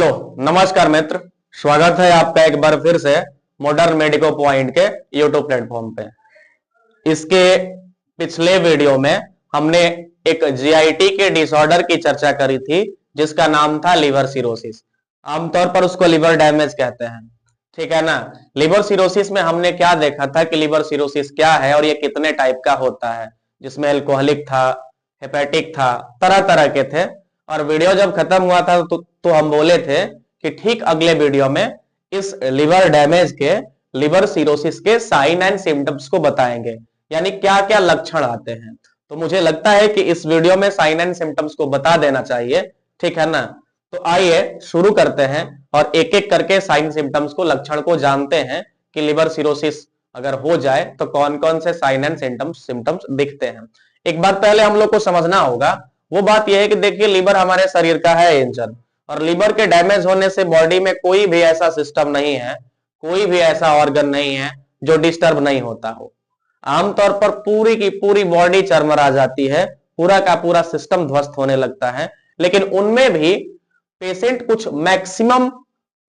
Hello, नमस्कार मित्र। स्वागत है आपका एक बार फिर से मॉडर्न मेडिको पॉइंट के यूट्यूब प्लेटफॉर्म पे। इसके पिछले वीडियो में हमने एक जीआईटी के डिसऑर्डर की चर्चा करी थी जिसका नाम था लिवर सिरोसिस। आमतौर पर उसको लिवर डैमेज कहते हैं, ठीक है ना। लिवर सिरोसिस में हमने क्या देखा था कि लिवर सिरोसिस क्या है और ये कितने टाइप का होता है, जिसमें अल्कोहलिक था, हेपेटिक था, तरह तरह के थे। और वीडियो जब खत्म हुआ था तो हम बोले थे कि ठीक अगले वीडियो में इस लिवर डैमेज के, लिवर सिरोसिस के साइन एंड सिम्टम्स को बताएंगे, यानी क्या क्या लक्षण आते हैं। तो मुझे लगता है कि इस वीडियो में साइन एंड सिम्टम्स को बता देना चाहिए, ठीक है ना। तो आइए शुरू करते हैं और एक एक करके साइन सिम्टम्स को, लक्षण को जानते हैं कि लिवर सिरोसिस अगर हो जाए तो कौन कौन से साइन एंड सिम्टम्स दिखते हैं। एक बात पहले हम लोग को समझना होगा, वो बात यह है कि देखिए लिवर हमारे शरीर का है इंजन, और लिवर के डैमेज होने से बॉडी में कोई भी ऐसा सिस्टम नहीं है, कोई भी ऐसा ऑर्गन नहीं है जो डिस्टर्ब नहीं होता हो। आमतौर पर पूरी की पूरी बॉडी चरमरा जाती है, पूरा का पूरा सिस्टम ध्वस्त होने लगता है। लेकिन उनमें भी पेशेंट कुछ मैक्सिमम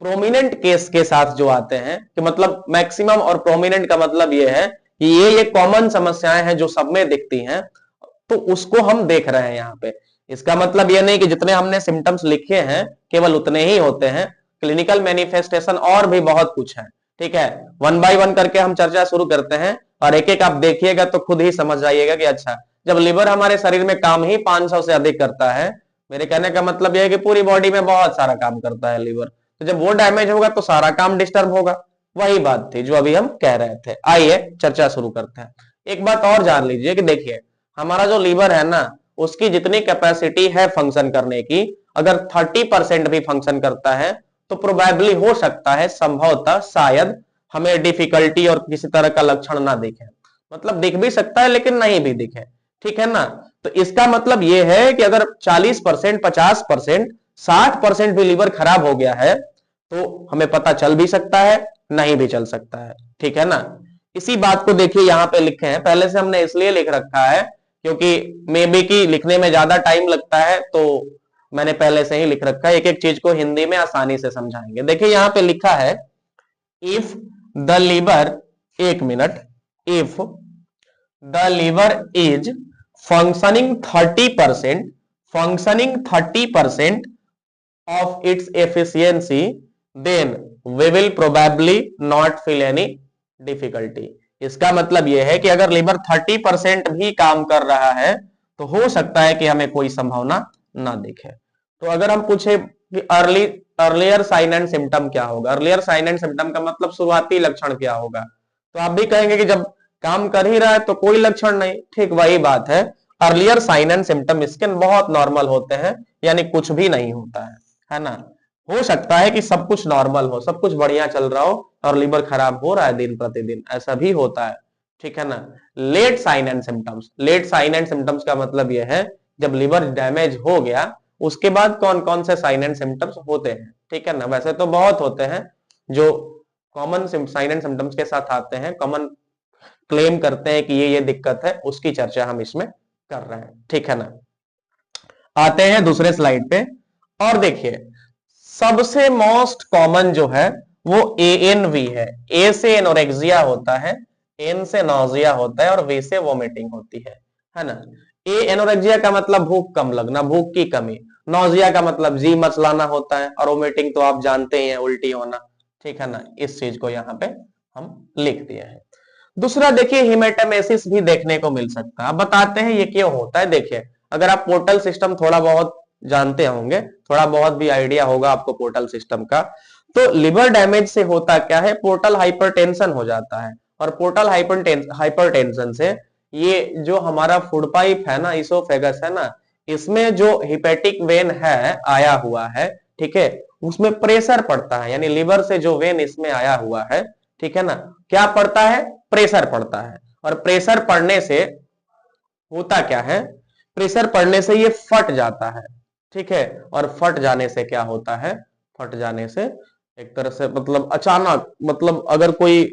प्रोमिनेंट केस के साथ जो आते हैं, कि मतलब मैक्सिमम और प्रोमिनेंट का मतलब यह है कि ये कॉमन समस्याएं हैं जो सब में दिखती हैं, तो उसको हम देख रहे हैं यहाँ पे। इसका मतलब यह नहीं कि जितने हमने सिम्टम्स लिखे हैं केवल उतने ही होते हैं, क्लिनिकल मैनिफेस्टेशन और भी बहुत कुछ है, ठीक है। वन बाय वन करके हम चर्चा शुरू करते हैं और एक एक आप देखिएगा तो खुद ही समझ जाइएगा कि अच्छा, जब लिवर हमारे शरीर में काम ही 500 से अधिक करता है, मेरे कहने का मतलब यह है कि पूरी बॉडी में बहुत सारा काम करता है लिवर, तो जब वो डैमेज होगा तो सारा काम डिस्टर्ब होगा। वही बात थी जो अभी हम कह रहे थे। आइए चर्चा शुरू करते हैं। एक बात और जान लीजिए कि देखिए हमारा जो लीवर है ना, उसकी जितनी कैपेसिटी है फंक्शन करने की, अगर 30% भी फंक्शन करता है तो प्रोबेबली हो सकता है, संभवतः शायद हमें डिफिकल्टी और किसी तरह का लक्षण ना दिखे। मतलब दिख भी सकता है लेकिन नहीं भी दिखे, ठीक है ना। तो इसका मतलब यह है कि अगर 40%, 50%, 60% भी लीवर खराब हो गया है तो हमें पता चल भी सकता है, नहीं भी चल सकता है, ठीक है ना। इसी बात को देखिए यहां पे लिखे हैं, पहले से हमने इसलिए लिख रखा है क्योंकि मे बी की लिखने में ज्यादा टाइम लगता है, तो मैंने पहले से ही लिख रखा है। एक एक चीज को हिंदी में आसानी से समझाएंगे। देखिए यहां पे लिखा है, इफ द लीवर, एक minute, if the liver is functioning 30%, functioning 30% of its efficiency, then we will probably not feel any difficulty। इसका मतलब यह है कि अगर लिवर 30% भी काम कर रहा है तो हो सकता है कि हमें कोई संभावना ना दिखे। तो अगर हम पूछे कि अर्लियर साइन एंड सिम्टम क्या होगा, अर्लियर साइन एंड सिम्टम का मतलब शुरुआती लक्षण क्या होगा, तो आप भी कहेंगे कि जब काम कर ही रहा है तो कोई लक्षण नहीं। ठीक वही बात है, अर्लियर साइन एंड सिम्टम इसके बहुत नॉर्मल होते हैं, यानी कुछ भी नहीं होता है ना। हो सकता है कि सब कुछ नॉर्मल हो, सब कुछ बढ़िया चल रहा हो और लिवर खराब हो रहा है दिन प्रतिदिन, ऐसा भी होता है, ठीक है ना। Late sign and symptoms, late sign and symptoms का मतलब यह है जब लिवर डैमेज हो गया उसके बाद कौन कौन से साइन एंड सिम्टम्स होते हैं, ठीक है ना। वैसे तो बहुत होते हैं जो कॉमन साइन एंड सिम्टम्स के साथ आते हैं, कॉमन क्लेम करते हैं कि ये दिक्कत है, उसकी चर्चा हम इसमें कर रहे हैं, ठीक है ना। आते हैं दूसरे स्लाइड पे और देखिए सबसे मोस्ट कॉमन जो है वो ANV है। ए से एनोरेक्सिया होता है, एन से नौजिया होता है और वी से वोमिटिंग होती है ना। ए एनोरेक्सिया का मतलब भूख कम लगना, भूख की कमी। नौजिया का मतलब जी मचलाना होता है, और वोमिटिंग तो आप जानते ही हैं, उल्टी होना, ठीक है ना। इस चीज को यहाँ पे हम लिख दिए हैं। दूसरा देखिए हिमेटेमेसिस भी देखने को मिल सकता है। अब बताते हैं ये क्यों होता है। देखिए अगर आप पोर्टल सिस्टम थोड़ा बहुत जानते होंगे, थोड़ा बहुत भी आइडिया होगा आपको पोर्टल सिस्टम का, तो लिवर डैमेज से होता क्या है, पोर्टल हाइपरटेंशन हो जाता है। और पोर्टल हाइपरटेंशन से ये जो हमारा फूड पाइप है ना, इसोफेगस है ना, इसमें जो हिपेटिक वेन है आया हुआ है, ठीक है, उसमें प्रेशर पड़ता है, यानी लिवर से जो वेन इसमें आया हुआ है, ठीक है ना, क्या पड़ता है, प्रेशर पड़ता है। और प्रेशर पड़ने से होता क्या है, प्रेशर पड़ने से ये फट जाता है, ठीक है। और फट जाने से क्या होता है, फट जाने से एक तरह से मतलब अचानक, मतलब अगर कोई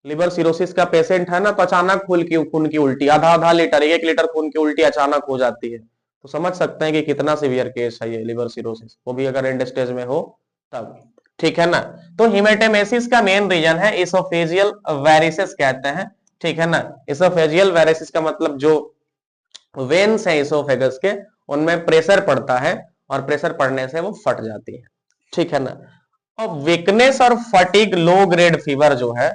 लिवर सिरोसिस का पेशेंट है ना तो अचानक खून की उल्टी, आधा आधा लीटर, 1 लीटर खून की उल्टी अचानक हो जाती है, तो समझ सकते हैं कि कितना सीवियर केस है ये लिवर सिरोसिस, वो भी अगर एंड स्टेज में हो तब, ठीक है ना। तो हिमेटेमेसिस का मेन रीजन है इसोफेजियल वेरिसेस कहते हैं, ठीक है ना। इसोफेजियल वेरिसेस का मतलब जो वेन्स है इसोफेगस के, उनमें प्रेशर पड़ता है और प्रेशर पड़ने से वो फट जाती है, ठीक है ना। और वीकनेस और फटीग, लो ग्रेड फीवर जो है,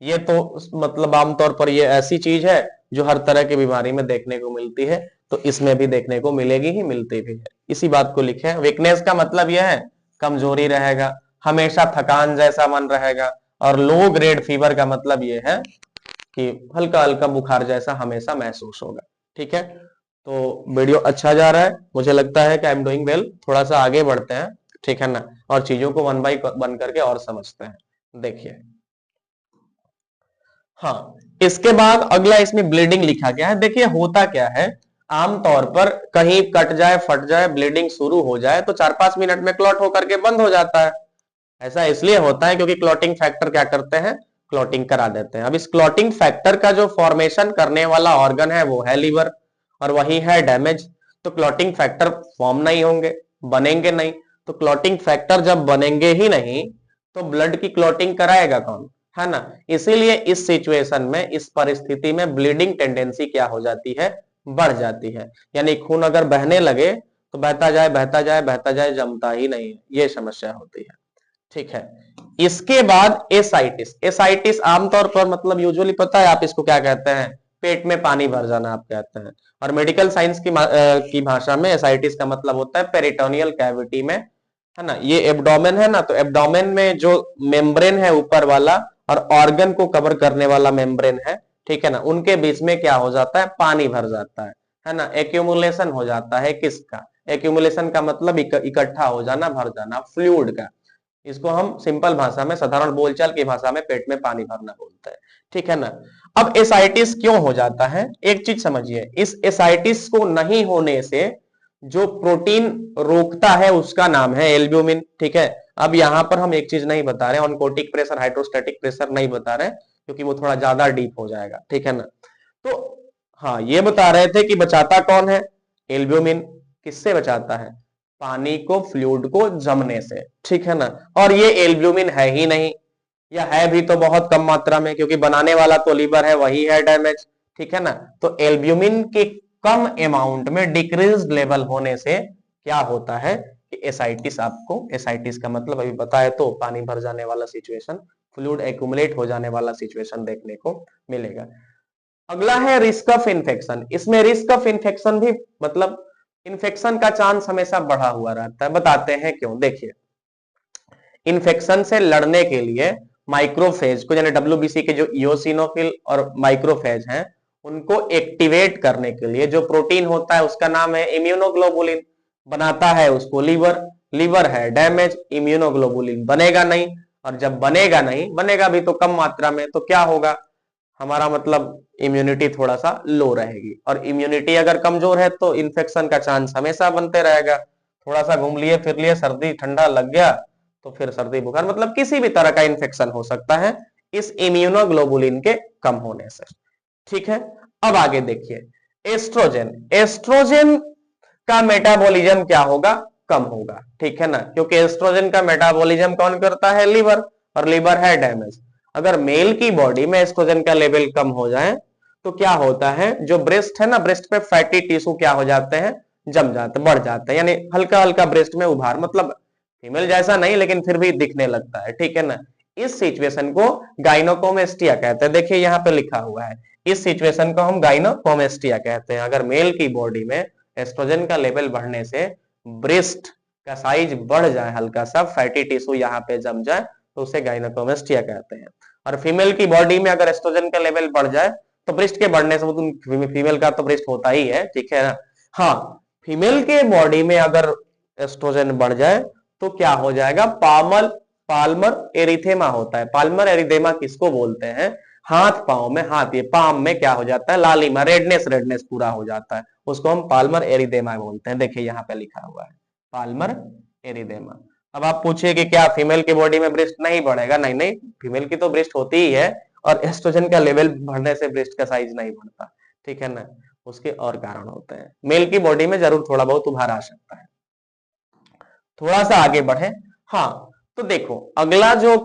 ये तो मतलब आमतौर पर ये ऐसी चीज है जो हर तरह की बीमारी में देखने को मिलती है, तो इसमें भी देखने को मिलेगी ही, मिलती भी है। इसी बात को लिखे। वीकनेस का मतलब यह है कमजोरी रहेगा, हमेशा थकान जैसा मन रहेगा। और लो ग्रेड फीवर का मतलब यह है कि हल्का हल्का बुखार जैसा हमेशा महसूस होगा, ठीक है। तो वीडियो अच्छा जा रहा है, मुझे लगता है कि आई एम डूइंग वेल। थोड़ा सा आगे बढ़ते हैं, ठीक है ना, और चीजों को वन बाई वन करके और समझते हैं। देखिए, हाँ, इसके बाद अगला इसमें ब्लीडिंग लिखा गया है। देखिए होता क्या है, आमतौर पर कहीं कट जाए, फट जाए, ब्लीडिंग शुरू हो जाए तो 4-5 मिनट में क्लॉट होकर के बंद हो जाता है। ऐसा इसलिए होता है क्योंकि क्लॉटिंग फैक्टर क्या करते हैं, क्लॉटिंग करा देते हैं। अब इस क्लॉटिंग फैक्टर का जो फॉर्मेशन करने वाला ऑर्गन है वो है लीवर, और वही है डैमेज। तो क्लॉटिंग फैक्टर फॉर्म नहीं होंगे, बनेंगे नहीं। तो क्लॉटिंग फैक्टर जब बनेंगे ही नहीं तो ब्लड की क्लॉटिंग कराएगा कौन, है ना। इसीलिए इस सिचुएशन में, इस परिस्थिति में ब्लीडिंग टेंडेंसी क्या हो जाती है, बढ़ जाती है। यानी खून अगर बहने लगे तो बहता जाए, बहता जाए, बहता जाए, जमता ही नहीं है, ये समस्या होती है, ठीक है। इसके बाद एसाइटिस। एसाइटिस आमतौर पर मतलब यूजुअली पता है आप इसको क्या कहते हैं, पेट में पानी भर जाना आप कहते हैं। और मेडिकल साइंस की भाषा में एसाइटिस का मतलब होता है पेरिटोनियल कैविटी में, है ना। ये एब्डोमेन है ना, तो एब्डोमेन में जो मेम्ब्रेन है ऊपर वाला और ऑर्गन को कवर करने वाला मेम्ब्रेन है, ठीक है ना, उनके बीच में क्या हो जाता है, पानी भर जाता है ना। एक्यूमुलेशन हो जाता है किसका, एक्यूमुलेशन का मतलब इकट्ठा हो जाना, भर जाना, फ्लूइड का। इसको हम सिंपल भाषा में, साधारण बोलचाल की भाषा में पेट में पानी भरना बोलते हैं, ठीक है ना। अब एसाइटिस क्यों हो जाता है, एक चीज समझिए, इस एसाइटिस को नहीं होने से जो प्रोटीन रोकता है उसका नाम है एल्ब्यूमिन, ठीक है। अब यहां पर हम एक चीज नहीं बता रहे, ऑनकोटिक प्रेशर, हाइड्रोस्टैटिक प्रेशर नहीं बता रहे, क्योंकि वो थोड़ा ज्यादा डीप हो जाएगा, ठीक है ना। तो हाँ, ये बता रहे थे कि बचाता कौन है, एल्ब्यूमिन। किससे बचाता है, पानी को, फ्लूइड को जमने से, ठीक है ना। और ये एल्ब्यूमिन है ही नहीं, या है भी तो बहुत कम मात्रा में, क्योंकि बनाने वाला तो लीवर है, वही है डैमेज, ठीक है ना। तो एल्ब्यूमिन के कम अमाउंट में डिक्रीज लेवल होने से क्या होता है कि एसाइटिस, आपको एसाइटिस का मतलब अभी बताए तो पानी भर जाने वाला सिचुएशन, फ्लूइड एक्यूमुलेट हो जाने वाला सिचुएशन देखने को मिलेगा। अगला है रिस्क ऑफ इन्फेक्शन। इसमें रिस्क ऑफ इन्फेक्शन भी मतलब इन्फेक्शन का चांस हमेशा बढ़ा हुआ रहता है। बताते हैं क्यों, देखिए, इन्फेक्शन से लड़ने के लिए माइक्रोफेज को, यानी डब्ल्यूबीसी के जो इयोसिनोफिल और माइक्रोफेज हैं, उनको एक्टिवेट करने के लिए जो प्रोटीन होता है उसका नाम है इम्यूनोग्लोबुलिन, बनाता है उसको लीवर। लीवर है डैमेज, इम्यूनोग्लोबुलिन बनेगा नहीं, और जब बनेगा नहीं, बनेगा भी तो कम मात्रा में, तो क्या होगा, हमारा मतलब इम्यूनिटी थोड़ा सा लो रहेगी। और इम्यूनिटी अगर कमजोर है तो इन्फेक्शन का चांस हमेशा बनते रहेगा। थोड़ा सा घूम लिए फिर लिए, सर्दी ठंडा लग गया तो फिर सर्दी बुखार, मतलब किसी भी तरह का इन्फेक्शन हो सकता है इस इम्यूनोग्लोबुलिन के कम होने से, ठीक है। अब आगे देखिए, एस्ट्रोजन। एस्ट्रोजन का मेटाबॉलिज्म क्या होगा, कम होगा, ठीक है ना, क्योंकि एस्ट्रोजन का मेटाबॉलिज्म कौन करता है, लीवर, और लीवर है डैमेज। अगर मेल की बॉडी में एस्ट्रोजन का लेवल कम हो जाए तो क्या होता है, जो ब्रेस्ट है ना, ब्रेस्ट पे फैटी टिश्यू क्या हो जाते हैं, जम जाते, बढ़ जाते हैं, यानी हल्का हल्का ब्रेस्ट में उभार, मतलब फीमेल जैसा नहीं लेकिन फिर भी दिखने लगता है, ठीक है ना। इस सिचुएशन को गाइनोकोमेस्टिया कहते हैं। देखिए यहां पे लिखा हुआ है, इस सिचुएशन को हम गाइनोकोमेस्टिया कहते हैं। अगर मेल की बॉडी में एस्ट्रोजन का लेवल बढ़ने से ब्रेस्ट का साइज बढ़ जाए, हल्का सा फैटी टिश्यू यहाँ पे जम जाए, तो उसे गाइनोकोमेस्टिया कहते हैं। और फीमेल की बॉडी में अगर एस्ट्रोजन का लेवल बढ़ जाए तो ब्रेस्ट के बढ़ने से, फीमेल का तो ब्रेस्ट होता ही है, ठीक है ना। हाँ, फीमेल के बॉडी में अगर एस्ट्रोजन बढ़ जाए तो क्या हो जाएगा, पाल्मर एरिथेमा होता है। पाल्मर एरिथेमा किसको बोलते हैं, हाथ पांव में, हाथ ये पाम में क्या हो जाता है, लालिमा, रेडनेस, रेडनेस पूरा हो जाता है, उसको हम पाल्मर एरिथेमा बोलते हैं। देखिए यहाँ पे लिखा हुआ है पाल्मर एरिथेमा। अब आप पूछिए कि क्या फीमेल की बॉडी में ब्रेस्ट नहीं बढ़ेगा, नहीं नहीं, फीमेल की तो ब्रेस्ट होती ही है, और एस्ट्रोजन का लेवल बढ़ने से ब्रेस्ट का साइज नहीं बढ़ता, ठीक है ना। उसके और कारण होते हैं, मेल की बॉडी में जरूर थोड़ा बहुत उभार आ सकता है। थोड़ा सा आगे बढ़े, हाँ, तो देखो अगला जो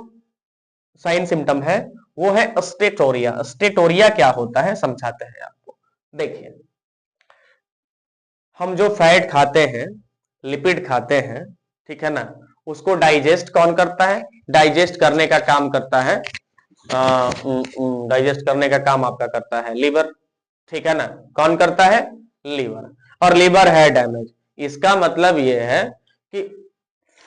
साइन सिम्टम है वो है स्टेटोरिया। स्टेटोरिया क्या होता है समझाते हैं आपको। देखिए हम जो फैट खाते हैं, लिपिड खाते हैं, ठीक है ना, उसको डाइजेस्ट कौन करता है? डाइजेस्ट करने का काम करता है, डाइजेस्ट करने का काम आपका करता है लीवर, ठीक है ना। कौन करता है? लीवर। और लीवर है डैमेज, इसका मतलब यह है कि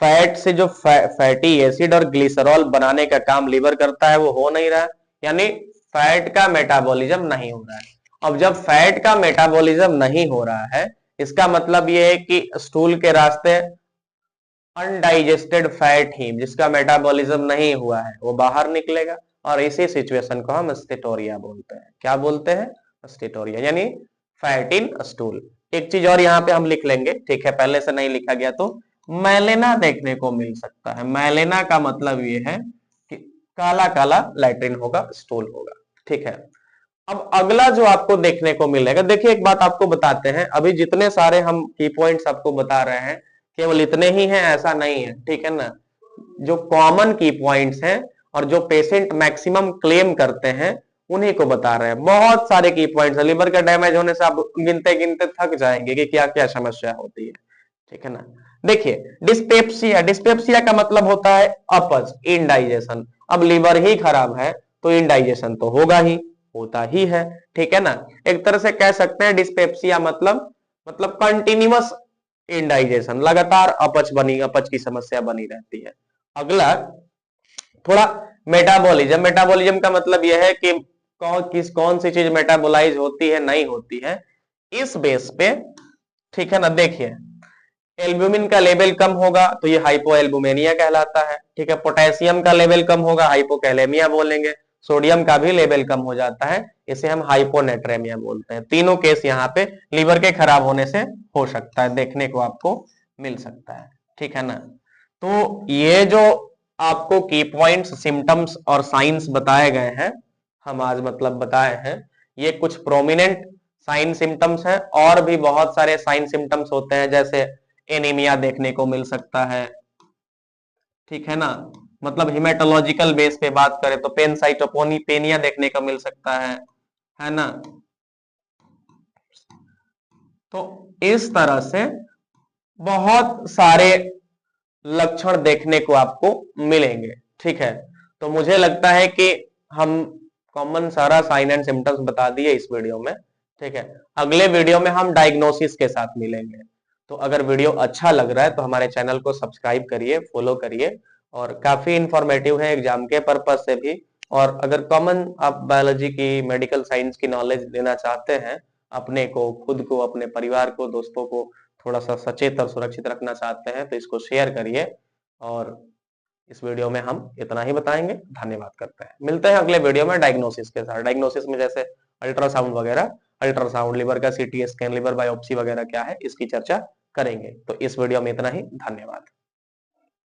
फैट से जो फैटी एसिड और ग्लिसरॉल बनाने का काम लीवर करता है वो हो नहीं रहा है, यानी फैट का मेटाबॉलिज्म नहीं हो रहा है। अब जब फैट का मेटाबॉलिज्म नहीं हो रहा है, इसका मतलब यह है कि स्टूल के रास्ते अनडाइजेस्टेड फैट ही जिसका मेटाबॉलिज्म नहीं हुआ है वो बाहर निकलेगा, और इसी सिचुएशन को हम स्टेटोरिया बोलते हैं। क्या बोलते हैं? स्टेटोरिया, यानी फैट इन स्टूल। एक चीज और यहाँ पे हम लिख लेंगे, ठीक है, पहले से नहीं लिखा गया तो, मैलेना देखने को मिल सकता है। मैलेना का मतलब ये है कि काला काला लैट्रिन होगा, स्टूल होगा, ठीक है। अब अगला जो आपको देखने को मिलेगा, देखिए एक बात आपको बताते हैं, अभी जितने सारे हम की पॉइंट्स आपको बता रहे हैं केवल इतने ही हैं ऐसा नहीं है, ठीक है ना। जो कॉमन की पॉइंट्स हैं और जो पेशेंट मैक्सिमम क्लेम करते हैं उन्हीं को बता रहे हैं। बहुत सारे की पॉइंट्स है, लिवर का डैमेज होने से आप गिनते गिनते थक जाएंगे कि क्या क्या समस्या होती है, ठीक है ना। देखिए डिस्पेप्सिया, डिस्पेप्सिया का मतलब होता है अपच, इनडाइजेशन। अब लीवर ही खराब है तो इनडाइजेशन तो होगा ही, होता ही है, ठीक है ना। एक तरह से कह सकते हैं डिस्पेप्सिया मतलब कंटिन्यूअस इनडाइजेशन, लगातार अपच की समस्या बनी रहती है। अगला थोड़ा मेटाबॉलिज्म। मेटाबॉलिज्म का मतलब यह है कि कौन सी चीज मेटाबोलाइज होती है नहीं होती है, इस बेस पे, ठीक है ना। देखिए एल्ब्यूमिन का लेवल कम होगा तो ये हाइपोएल्बुमिनिया कहलाता है, ठीक है। पोटेशियम का लेवल कम होगा, हाइपोकैलेमिया बोलेंगे। सोडियम का भी लेवल कम हो जाता है, इसे हम हाइपोनेट्रेमिया बोलते हैं। तीनों केस यहाँ पे लीवर के खराब होने से हो सकता है, देखने को आपको मिल सकता है, ठीक है ना। तो ये जो आपको की पॉइंट्स, सिम्टम्स और साइंस बताए गए हैं, हम आज मतलब बताए हैं, ये कुछ प्रोमिनेंट साइन सिम्टम्स हैं। और भी बहुत सारे साइन सिम्टम्स होते हैं, जैसे एनीमिया देखने को मिल सकता है, ठीक है ना। मतलब हिमेटोलॉजिकल बेस पे बात करें तो पेनिया देखने को मिल सकता है ना। तो इस तरह से बहुत सारे लक्षण देखने को आपको मिलेंगे, ठीक है। तो मुझे लगता है कि हम कॉमन सारा साइन एंड सिम्टम्स बता दिए इस वीडियो में, ठीक है। अगले वीडियो में हम डायग्नोसिस के साथ मिलेंगे। तो अगर वीडियो अच्छा लग रहा है तो हमारे चैनल को सब्सक्राइब करिए, फॉलो करिए, और काफी इंफॉर्मेटिव है एग्जाम के पर्पज से भी। और अगर कॉमन आप बायोलॉजी की, मेडिकल साइंस की नॉलेज लेना चाहते हैं, अपने को, खुद को, अपने परिवार को, दोस्तों को थोड़ा सा सचेत और सुरक्षित रखना चाहते हैं तो इसको शेयर करिए। और इस वीडियो में हम इतना ही बताएंगे। धन्यवाद करते हैं, मिलते हैं अगले वीडियो में डायग्नोसिस के साथ। डायग्नोसिस में जैसे अल्ट्रासाउंड वगैरह, अल्ट्रासाउंड, लिवर का सीटी स्कैन, लिवर बायोप्सी वगैरह क्या है इसकी चर्चा करेंगे। तो इस वीडियो में इतना ही, धन्यवाद।